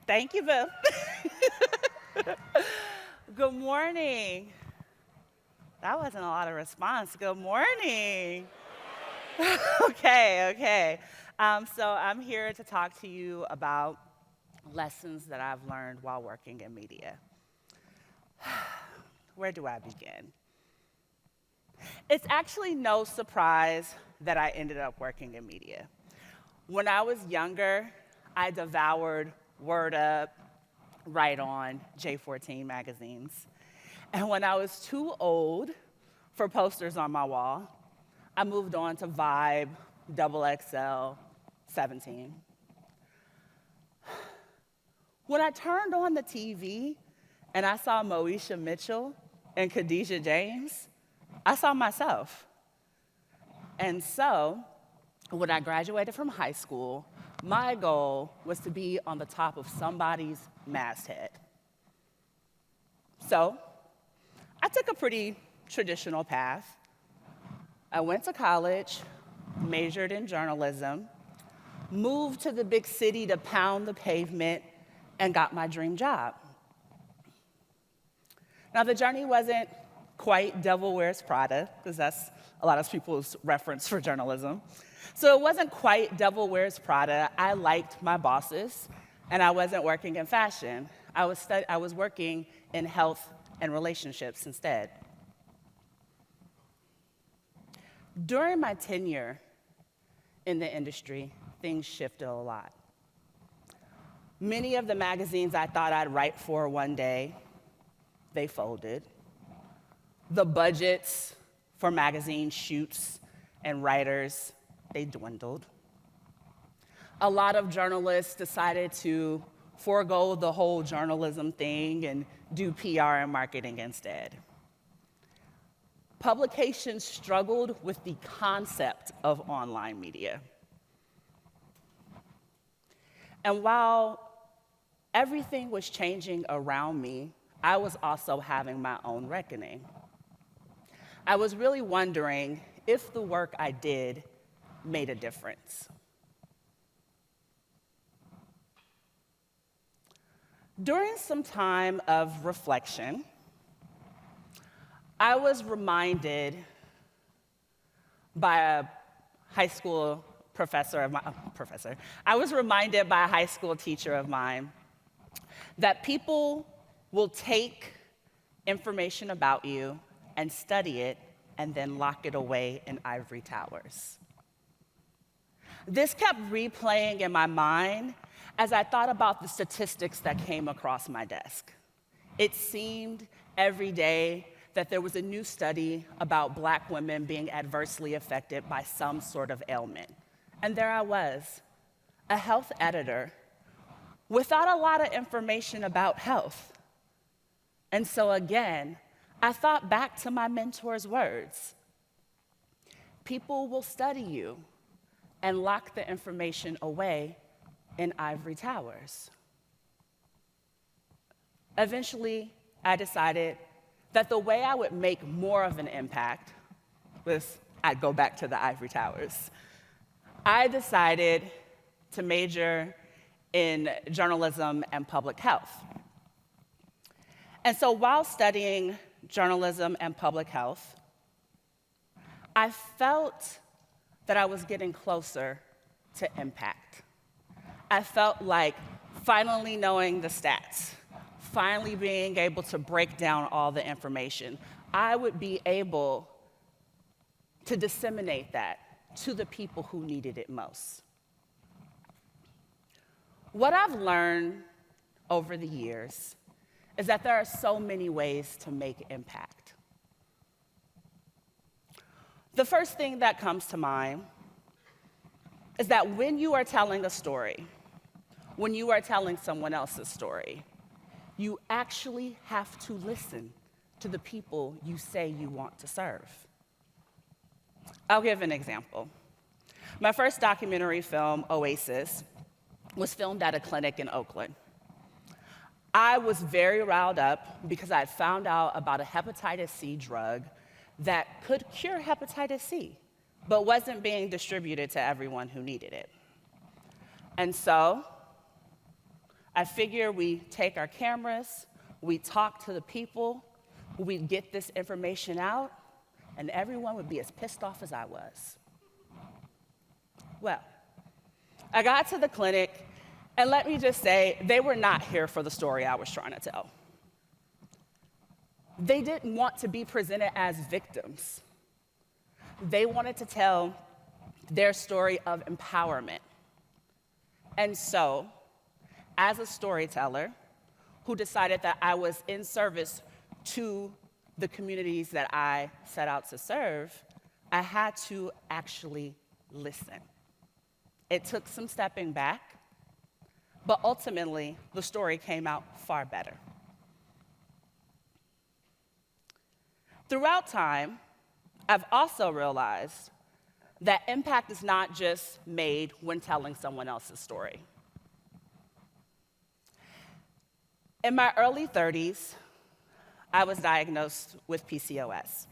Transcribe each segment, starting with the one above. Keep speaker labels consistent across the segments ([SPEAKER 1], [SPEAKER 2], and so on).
[SPEAKER 1] Thank you, Boo. Good morning. That wasn't a lot of response. Good morning. Okay. So I'm here to talk to you about lessons that I've learned while working in media. Where do I begin? It's actually no surprise that I ended up working in media. When I was younger, I devoured Word Up, Right On, J14 magazines. And when I was too old for posters on my wall, I moved on to Vibe, XXL, 17. When I turned on the TV and I saw Moesha Mitchell and Khadijah James, I saw myself. And so, when I graduated from high school, my goal was to be on the top of somebody's masthead. So, I took a pretty traditional path. I went to college, majored in journalism, moved to the big city to pound the pavement, and got my dream job. Now, the journey wasn't quite Devil Wears Prada, because that's a lot of people's reference for journalism. So it wasn't quite Devil Wears Prada. I liked my bosses, and I wasn't working in fashion. I was working in health and relationships instead. During my tenure in the industry, things shifted a lot. Many of the magazines I thought I'd write for one day, they folded. The budgets for magazine shoots and writers, they dwindled. A lot of journalists decided to forego the whole journalism thing and do PR and marketing instead. Publications struggled with the concept of online media. And while everything was changing around me, I was also having my own reckoning. I was really wondering if the work I did made a difference. During some time of reflection, I was reminded by a high school I was reminded by a high school teacher of mine that people will take information about you and study it and then lock it away in ivory towers. This kept replaying in my mind as I thought about the statistics that came across my desk. It seemed every day that there was a new study about Black women being adversely affected by some sort of ailment. And there I was, a health editor, without a lot of information about health. And so again, I thought back to my mentor's words. People will study you and lock the information away in ivory towers. Eventually, I decided that the way I would make more of an impact was I'd go back to the ivory towers. I decided to major in journalism and public health. And so while studying journalism and public health, I felt that I was getting closer to impact. I felt like finally knowing the stats, finally being able to break down all the information, I would be able to disseminate that to the people who needed it most. What I've learned over the years is that there are so many ways to make impact. The first thing that comes to mind is that when you are telling a story, when you are telling someone else's story, you actually have to listen to the people you say you want to serve. I'll give an example. My first documentary film, Oasis, was filmed at a clinic in Oakland. I was very riled up because I had found out about a hepatitis C drug that could cure hepatitis C, but wasn't being distributed to everyone who needed it. And so I figure we take our cameras, we talk to the people, we get this information out, and everyone would be as pissed off as I was. Well, I got to the clinic, and let me just say, they were not here for the story I was trying to tell. They didn't want to be presented as victims. They wanted to tell their story of empowerment. And so, as a storyteller who decided that I was in service to the communities that I set out to serve, I had to actually listen. It took some stepping back, but ultimately, the story came out far better. Throughout time, I've also realized that impact is not just made when telling someone else's story. In my early 30s, I was diagnosed with PCOS,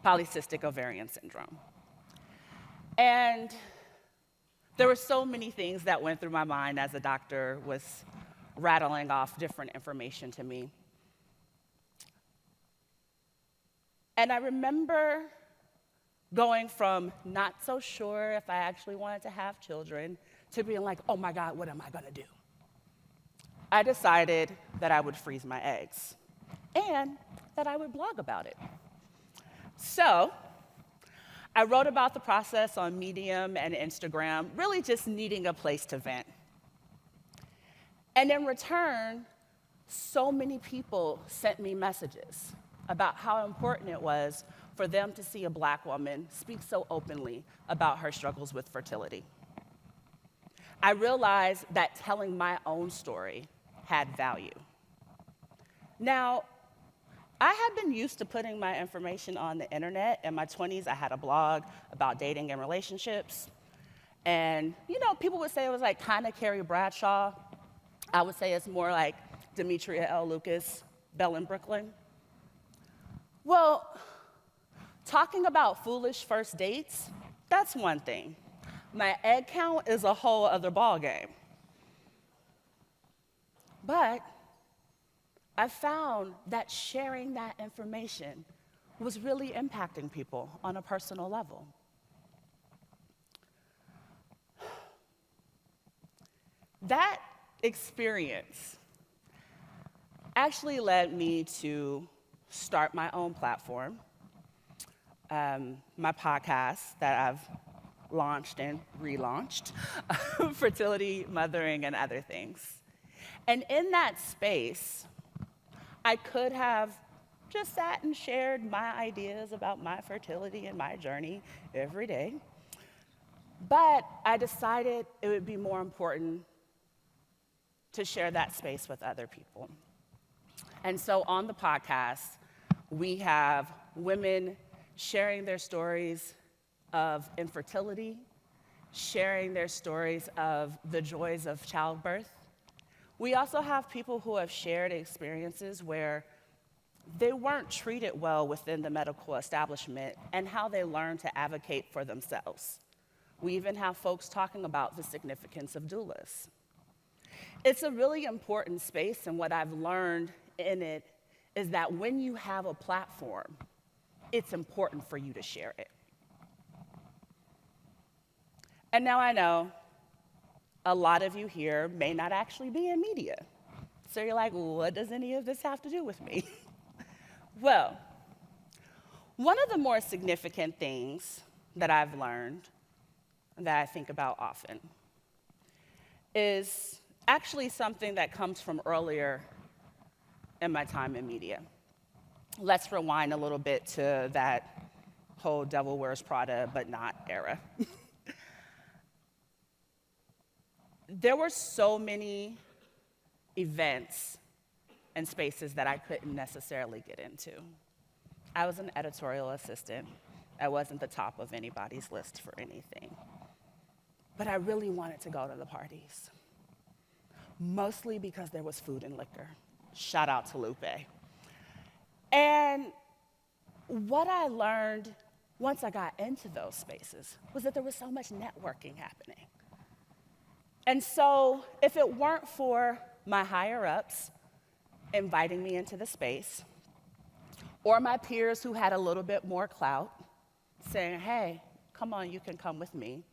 [SPEAKER 1] polycystic ovarian syndrome. And there were so many things that went through my mind as a doctor was rattling off different information to me. And I remember going from not so sure if I actually wanted to have children to being like, oh my God, what am I gonna do? I decided that I would freeze my eggs and that I would blog about it. So I wrote about the process on Medium and Instagram, really just needing a place to vent. And in return, so many people sent me messages about how important it was for them to see a Black woman speak so openly about her struggles with fertility. I realized that telling my own story had value. Now, I had been used to putting my information on the internet. In my 20s, I had a blog about dating and relationships. And, people would say it was like kind of Carrie Bradshaw. I would say it's more like Demetria L. Lucas, Belle in Brooklyn. Well, talking about foolish first dates, that's one thing. My egg count is a whole other ballgame. But I found that sharing that information was really impacting people on a personal level. That experience actually led me to start my own platform, my podcast that I've launched and relaunched, fertility, mothering, and other things. And in that space, I could have just sat and shared my ideas about my fertility and my journey every day. But I decided it would be more important to share that space with other people. And so on the podcast, we have women sharing their stories of infertility, sharing their stories of the joys of childbirth. We also have people who have shared experiences where they weren't treated well within the medical establishment and how they learned to advocate for themselves. We even have folks talking about the significance of doulas. It's a really important space, and what I've learned in it is that when you have a platform, it's important for you to share it. And now I know a lot of you here may not actually be in media. So you're like, what does any of this have to do with me? Well, one of the more significant things that I've learned that I think about often is actually something that comes from earlier in my time in media. Let's rewind a little bit to that whole Devil Wears Prada but not era. There were so many events and spaces that I couldn't necessarily get into. I was an editorial assistant. I wasn't the top of anybody's list for anything. But I really wanted to go to the parties, mostly because there was food and liquor. Shout out to Lupe. And what I learned once I got into those spaces was that there was so much networking happening. And so if it weren't for my higher ups inviting me into the space, or my peers who had a little bit more clout saying, hey, come on, you can come with me,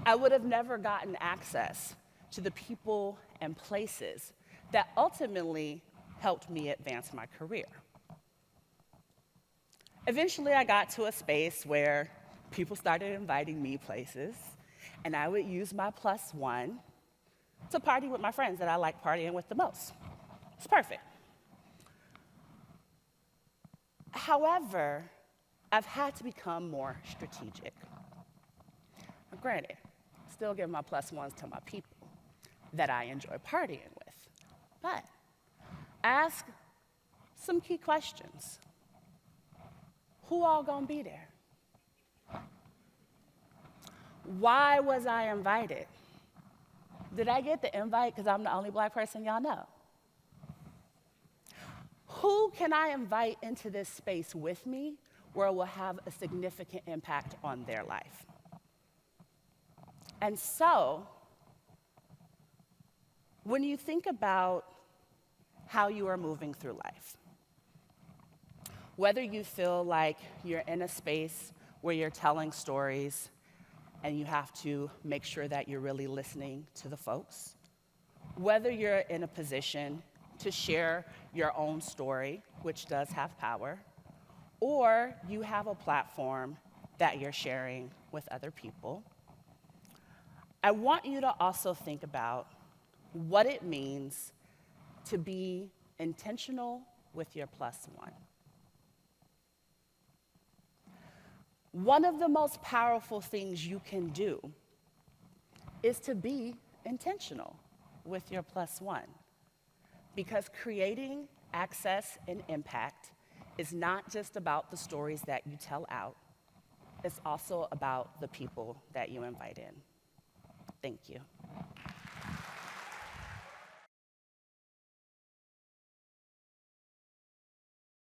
[SPEAKER 1] I would have never gotten access to the people and places that ultimately helped me advance my career. Eventually, I got to a space where people started inviting me places, and I would use my +1 to party with my friends that I like partying with the most. It's perfect. However, I've had to become more strategic. Now, granted, still give my +1s to my people that I enjoy partying with, but ask some key questions. Who all gonna be there? Why was I invited? Did I get the invite because I'm the only Black person y'all know? Who can I invite into this space with me where it will have a significant impact on their life? And so, when you think about how you are moving through life, whether you feel like you're in a space where you're telling stories and you have to make sure that you're really listening to the folks, whether you're in a position to share your own story, which does have power, or you have a platform that you're sharing with other people, I want you to also think about what it means to be intentional with your +1. One of the most powerful things you can do is to be intentional with your +1, because creating access and impact is not just about the stories that you tell out, it's also about the people that you invite in. Thank you.